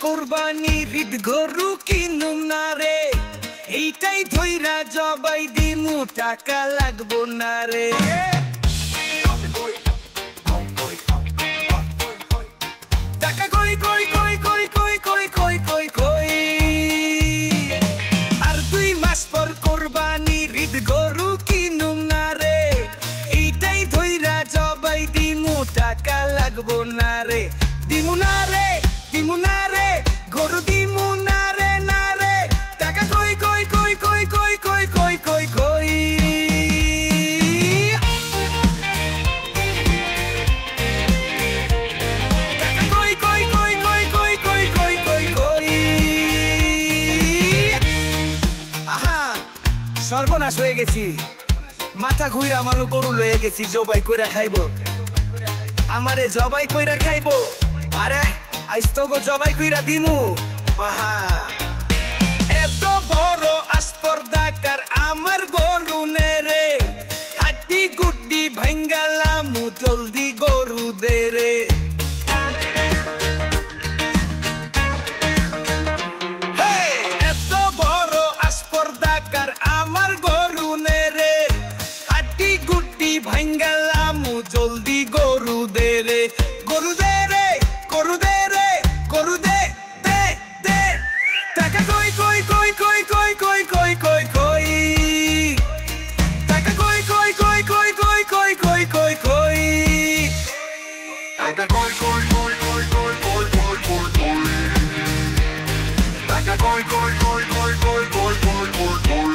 কোরবানির ঈদ গরু কিনুম না রে, এইটাই ধইরা জবাই দিমু, টাকা লাগবো না রে। টাকা কই কই কই কই কই কই কই কই কই, আর 2 মাস পর কোরবানির ঈদ গরু কিনুম না রে, এইটাই ধইরা জবাই দিমু, টাকা লাগবো না রে। দিমু না রে, দিমু না রে, গরু দিমু না রে, না রে। টাকা কই কই কই কই কই কই কই কই কই, টাকা কই কই কই কই কই কই কই কই কই। আহা, সর্বনাশ হয়ে গেছি, মাথা ঘুইরা মানুষ গরু লয়ে গেছি, জবাই কইরা খাইব, আমারে জবাই কইরা খাইব। আরে আইস তো গো জবাই কইরা দিমু। আহা, এত বড় আসপর্দাকার আমার গরু নে রে, হাড্ডি গুড্ডি ভাঙ্গালাম, জলদি গরু দে রে। এত বড় আসপর্দাকার আমার গরু নে রে, হাড্ডি গুড্ডি ভাঙ্গালাম, জলদি গরু দে রে। গরু দে রে, গরু দে রে, গরু দে দে দে। টাকা কই কই কই কই কই কই কই কই কই, টাকা কই কই কই কই কই কই কই কই কই, টাকা কই কই কই কই কই কই কই কই কই, টাকা কই কই কই কই কই কই কই কই কই।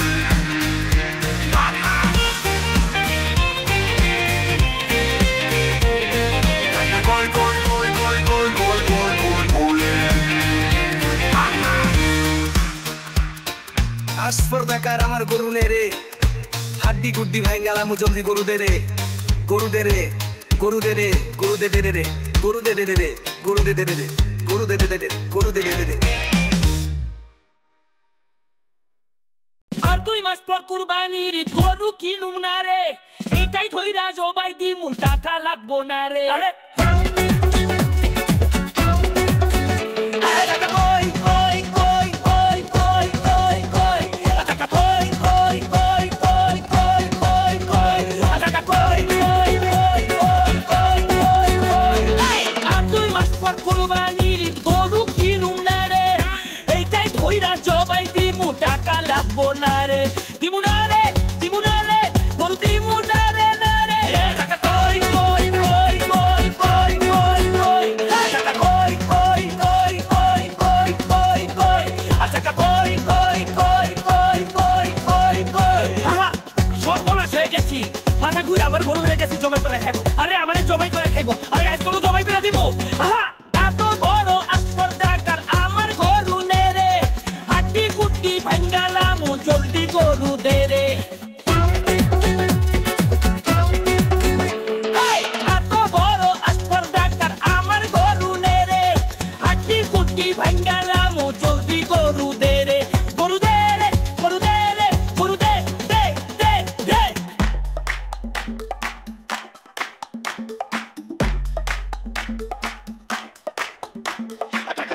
আসপর্দাকার আমার গরু নে রে, হাড্ডি গুড্ডি ভাঙ্গালাম, জলদি গরু দে রে, গরু দে রে, গরু দে রে, গরু দে দে রে, গরু দে দে দে রে, গরু দে দে দে রে, গরু দে দে দে রে, গরু দে দে দে রে। আর 2 মাস পর কুরবানির ঈদ গরু কিনুম না রে, এইটাই ধইরা জবাই দিমু, টাকা লাগবো না রে। আরে টাকা কই কই কই কই কই কই কই, টাকা কই কই কই কই কই কই কই, টাকা কই কই কই কই কই কই কই। আর 2 মাস পর কুরবানির ঈদ গরু কিনুম না রে, এইটাই ধইরা জবাই দিমু, টাকা লাগবো না রে। দিমু না রে, দিমু না রে, গরু দিমু না রে, না রে। টাকা কই কই কই কই কই কই কই, টাকা কই কই কই কই কই কই কই, টাকা কই কই কই কই কই কই কই। আহা, সর্বনাশ হয়ে গেছি, মাথা ঘুরে আমার গরু হয়ে গেছি, জবাই করে খাইবো। আরে আমারে জবাই করে খাইবো, আরে আজ কোনো জবাই করে দিব। আহা, এত বড় আসপর্দাকার আমার গরু নে রে, হাড্ডি গুড্ডি ভাঙ্গালাম, জলদি গরু দে রে। এত বড় আসপর্দাকার আমার গরু নে রে, হাড্ডি গুড্ডি ভাঙ্গালাম, জলদি গরু দে রে, গরু দে রে, গরু দে রে, গরু দে দে দে দে।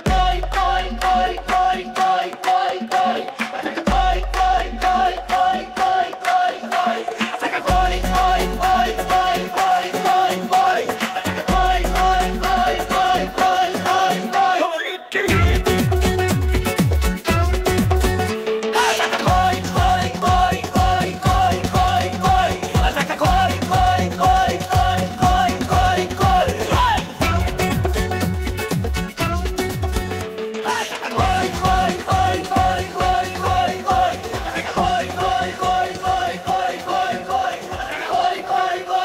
কই কই কই কই কই কই কই, কই কই কই কই কই কই কই, টাকা কই কই কই কই কই কই কই, কই কই কই কই কই কই কই। টাকা কই কই কই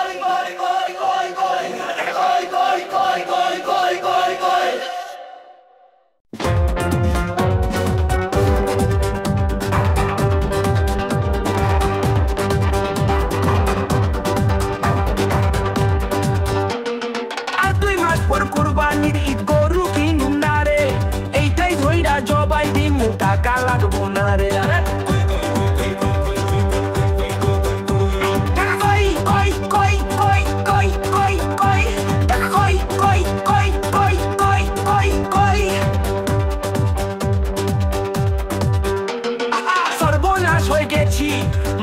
কই কই কই কই, টাকা কই কই কই কই কই কই কই। আর 2 মাস পর কুরবানির ঈদ গরু কিনুম না রে, এইটাই ধইরা জবাই দিমু, টাকা লাগবো না রে। টাকা কই কই কই কই কই কই কই, টাকা কই কই কই কই কই কই কই,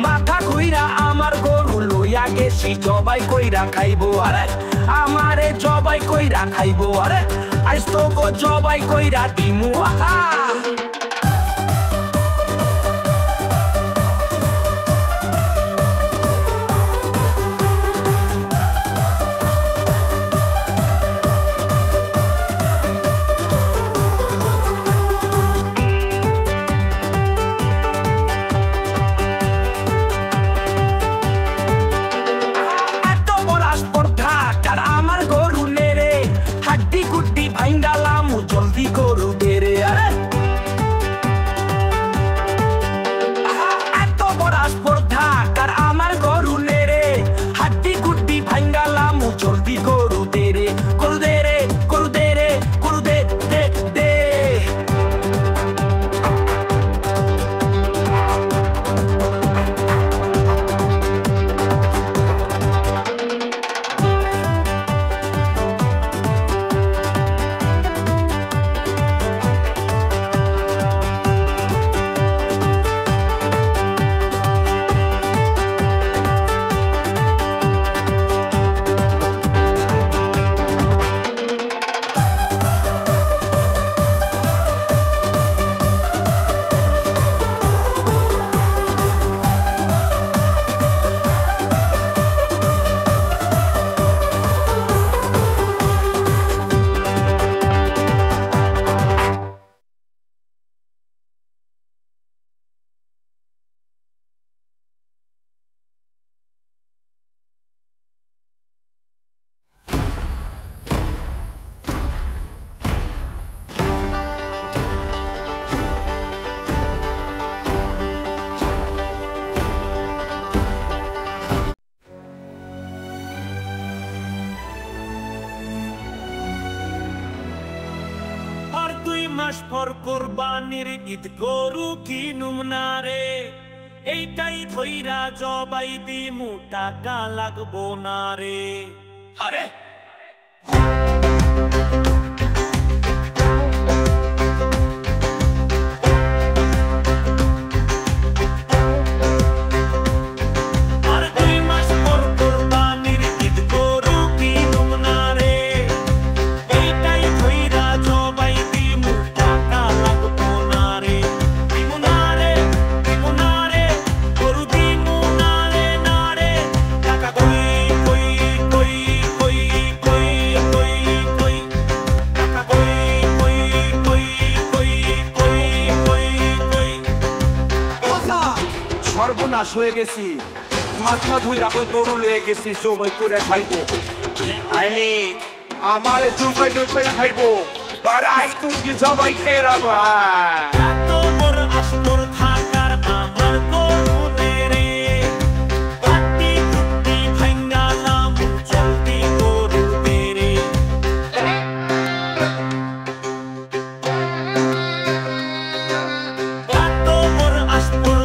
মাথা কইরা আমার গরু লইয়া গেছি জবাই কইরা খাইবো আরে আমারে জবাই কইরা খাইবো আরে আজ তো গো জবাই কইরা দিমু আহা জলদি গরু বেরে আরে এত বড় স্পর্ধা কার আমার গরু নেরে হাড্ডি গুড্ডি ভাঙ্গালাম জলদি গরু দেরে গরু দেরে গরু দেরে গরু দে দে দে মাস পর কোরবানির ঈদ গরু কিনুম না রে এইটাই ধইরা জবাই দিমু টাকা লাগবো না রে আরে সর্বনাশ হয়ে গেছি মাথা ধুই রাখো গরু লয়ে গেছি জবাই করে খাইবো আইনি আমার জবাই করে খাইবো আর আজ তুমি জবাই খেয়ে রাখো এত বড় আস্তর থাকার আমার গরু রে পাটি টুটি ভাঙ্গালাম জলদি গরু রে এত বড় আস্তর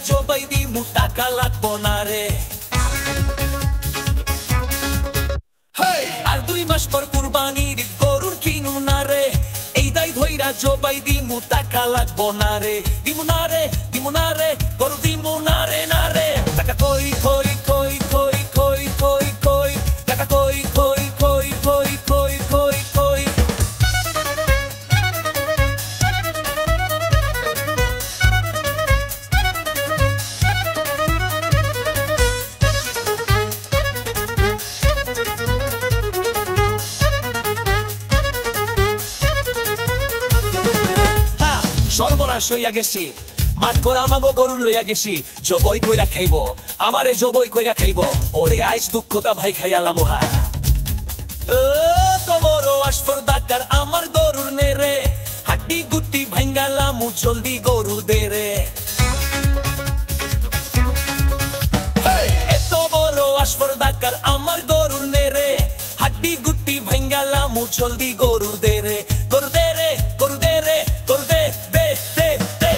জবাই দিমু টাকা লাগবো না রে আর 2 মাস পর কুরবানির গরুর কিনু না রে এই দাই ধইরা জবাই দিমু টাকা লাগবো না রে দিমু না রে দিমু না রে গরু দিমু না রে টাকা কই কই কই কই কই কই কই টাকা কই কই কই কই কই কই কই সর্বনাশ হইয়া গেছি মাত করা আমাগো গরুর লইয়া গেছি জবই কইরা খাইব আমারে জবই কইরা খাইব ওরে আইস দুঃখটা ভাই খাইয়ালাম হা তোমারও আসফর ডাক্তার আমার গরুর নেরে হাড্ডি গুটি ভাঙ্গালাম জলদি গরু দে রে এত বড় আসফর ডাক্তার আমার গরুর নেরে হাড্ডি গুটি ভাঙ্গালাম জলদি গরু দে রে গরু দে রে গরু দে রে গরু দে দে দে দে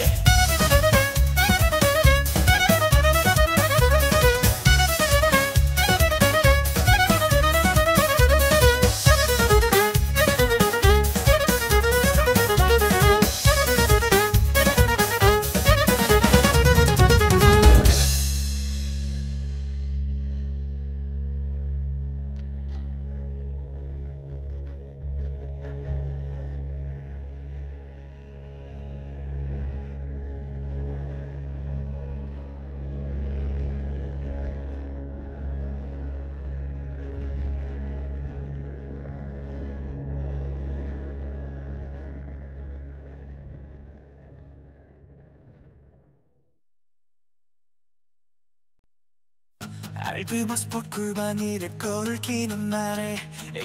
알브머스 포크바니를 거울 끼는 날에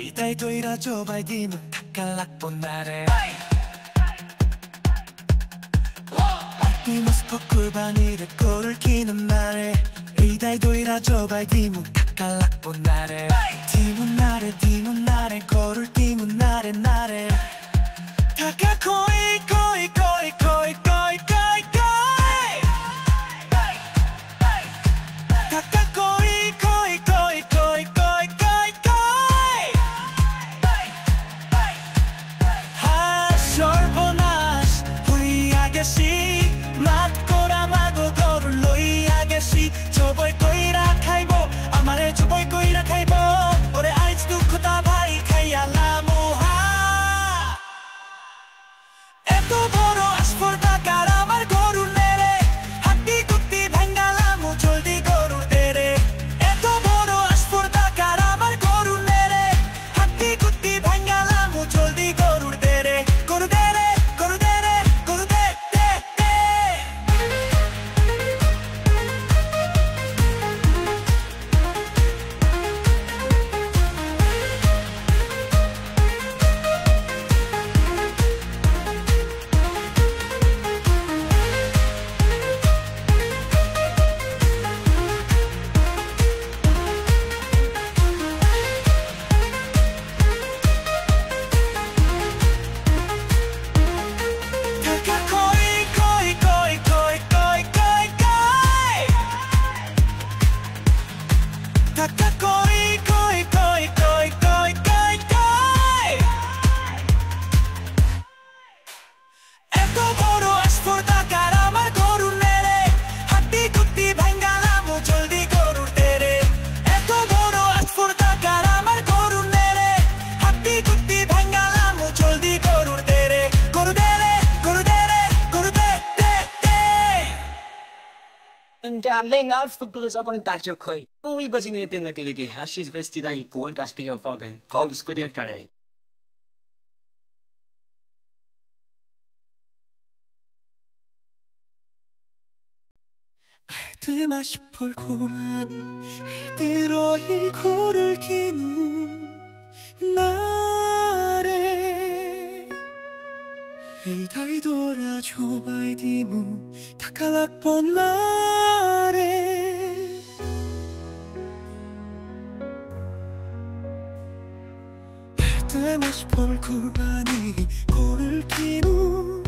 이달 도이라줘 발디는 탁갈락 본 날에 알브머스 포크바니를 거울 끼는 날에 이달 도이라줘 발디는 탁갈락 본 날에 디문 날에 거울 디문 날에 다가 코이 코이 코이 코이 코이 코이 다가 Darling, auf für bloß aber ein Tag koi. Ui bazine ten na kelege. Ashis vestida I pool casting of fogen. Call the squid kare. 드마시 폴고만 들어 이 코를 기는 날에 이달 돌아줘 바이디무 타칼락 본 날에 드마시 폴고만이 코를 기는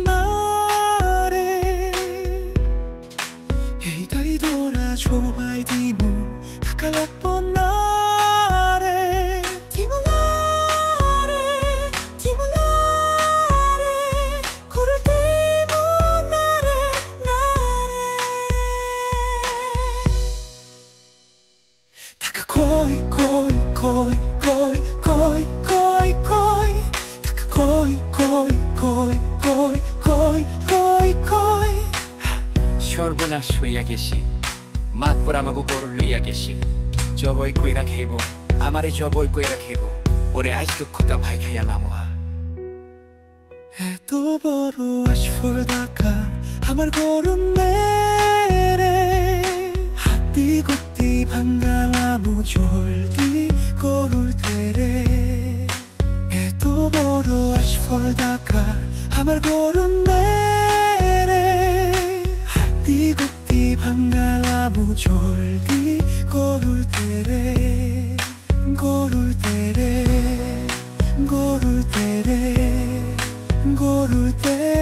날에 이달이 돌아줘 바이디무 타칼락 본 날에 디무 날에 코를 디무 날에 다가 코이 코이 코이 코이 코이 코이 코이 다가 코이 코이 코이 코이 코이 코이 코이 সর্বনাশ হইয়া গেছি মাত পর আমাকে গরুর লইয়া গেছি জবই কইরা খাইব আমারে জবই কইরা খাইব ওরে আজ দুঃখটা ভাই খাইয়া নামা এত বড় আশফল ঢাকা আমার গরু মেরে হাতি গুতি ভাঙ্গালাম জলদি গরুর তেরে এত বড় আশফল ডাকার আমার গরু মেরে হাতি গুতি ভাঙ্গালাম জলদি গরুর তেরে গরুর তেরে গরুর তেরে গরুর তেরে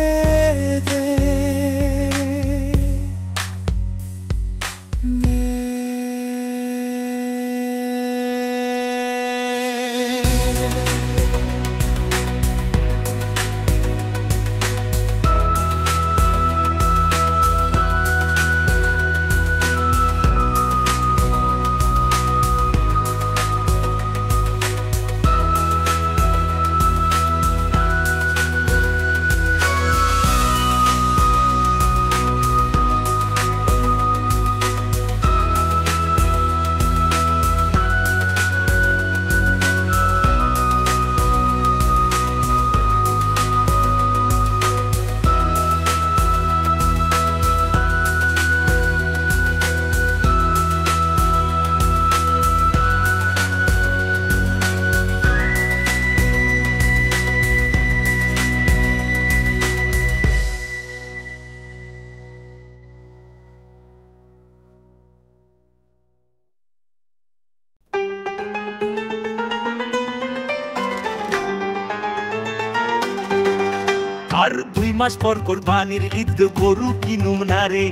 আর 2 মাস পর কোরবানির ঈদ গরু কিনুম না রে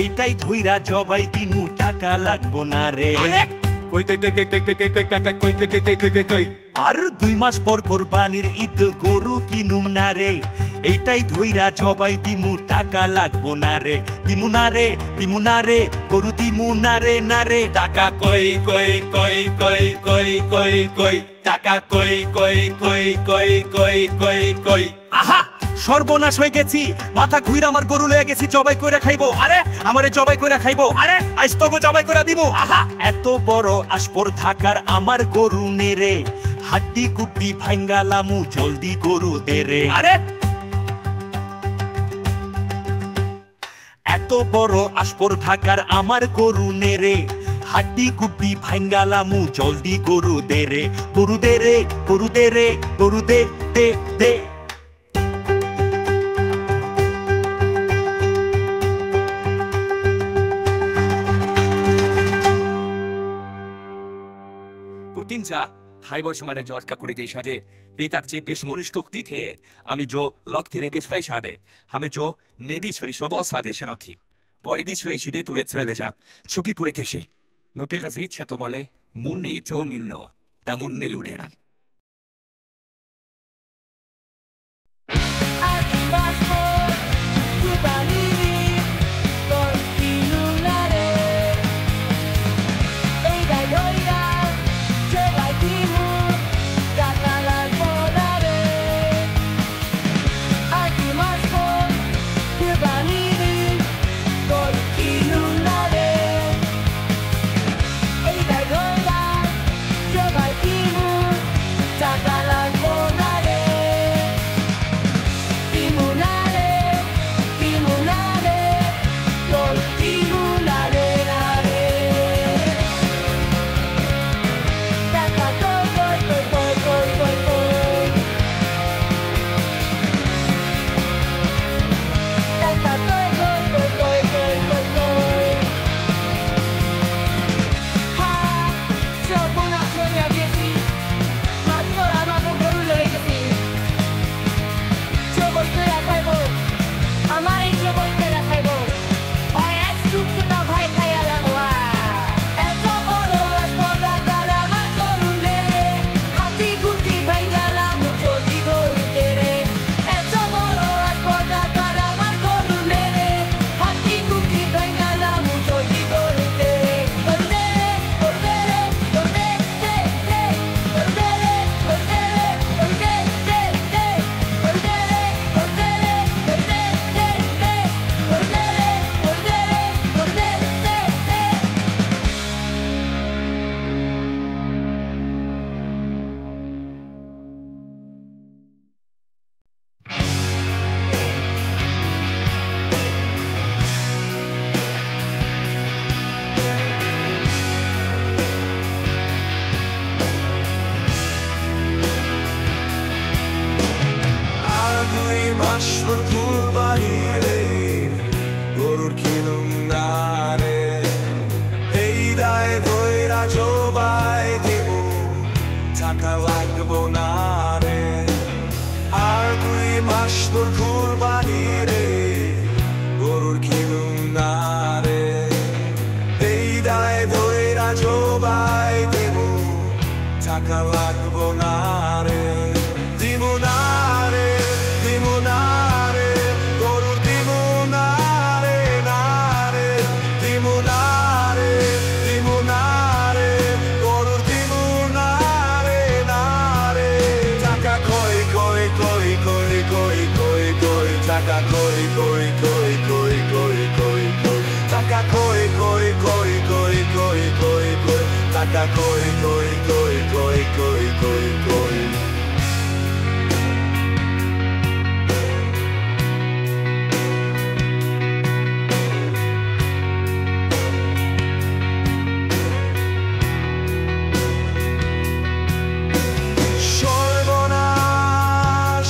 এইটাই ধইরা জবাই দিনু টাকা লাগবো না রে আর 2 মাস পর কোরবানির ঈদ গরু কিনুম না রে এইটাই ধইরা জবাই দিমু টাকা লাগবো না রে দিমু না রে দিমু না রে গরু দিমু না রে টাকা কই কই কই কই কই কই কই টাকা কই কই কই কই কই কই কই আহা সর্বনাশ হয়ে গেছি মাথা ঘুরে আমার গরু লয়ে গেছি জবাই কইরা খাইবো আরে আমারে জবাই কইরা খাইবো আরে আজ তোকে জবাই কইরা দিমু আহা এত বড় আশপর থাকার আমার গরু নেরে হাড্ডি কুপি ভাঙ্গালামু জলদি গরু দে রে আরে এত বড় আশপর থাকার আমার গরু নেরে হাড্ডি কুপি ভাঙ্গালামু জলদি গরু দে রে গরু দে রে গরু দে রে গরু দে দে দে Putinza, Haibosh meine George Kakuriti Shade, Vitak Chipis Muristuk Dike, Ami Jo, Loktire Gisfei Shade, Hame Jo, Nedis Frishobo Sade Shanoti. Boy, this way she did to its Reveja, Chuki Puritishi. No Pilas Chatomole, Muni Tonino, Damunne Ludera. লাগবো না রে, দিমু না রে, দিমু না রে, গরুর দিমু না রে, না রে, দিমু না রে, দিমু না রে, গরুর দিমু না রে, না রে। টাকা কই কই কই কই কই কই কই, টাকা কই কই কই কই কই কই কই, টাকা কই কই কই কই কই কই কই, টাকা কই কই কই কই কই কই কই। সর্বনাশ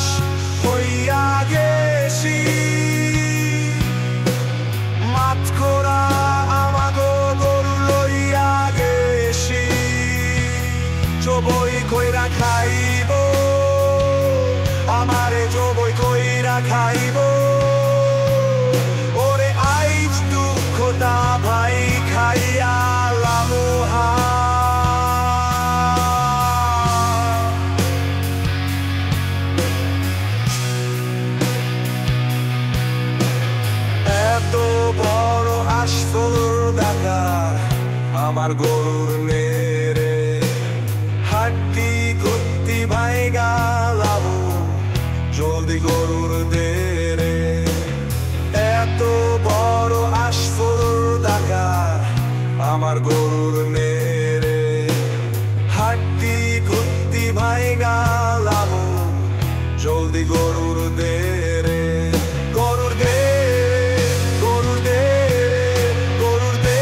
হইয়া গেছি, মাতকরা আমাগো গরু লইয়া গেছি, জবই কইরা খাইব, আমারে জবই কইরা খাইব, ওরে আইজ দুঃখটা ভাই খাইয়া লামোহা। এত বড় আসল দাগা আমার গরুর নেরে, হাড্ডি গুত্তি ভাইগা লাবো, জলদি গরুর দে রে। এত বড় আসল দাগা আমার গরুর নেরে, হাড্ডি গুত্তি ভাইগা লাবো, জলদি গরুর দে রে, গরুর দে, গরুর দে, গরুর দে।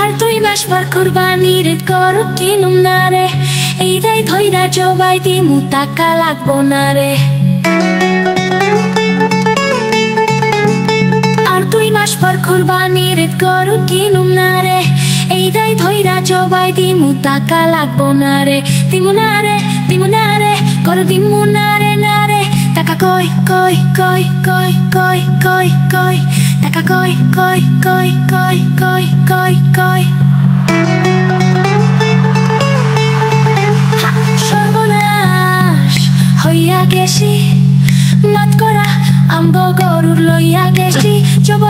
আর 2 মাস পর কুরবানির ঈদ গরু কিনুম না রে, এইটাই ধইরা জবাই দিমু, টাকা লাগবো না রে। আর 2 মাস পর কুরবানির ঈদ গরু কিনুম না রে, এইটাই ধইরা জবাই দিমু, টাকা লাগবো না রে, দিমু না রে, দিমু না রে, গরু দিমু না রে, না রে। টাকা কই কই কই কই কই কই কই, টাকা কই কই কই কই কই কই কই। সর্বনাশ হইয়া গেছি, মাতকরা আমগো গরুর লইয়া গেছি, জব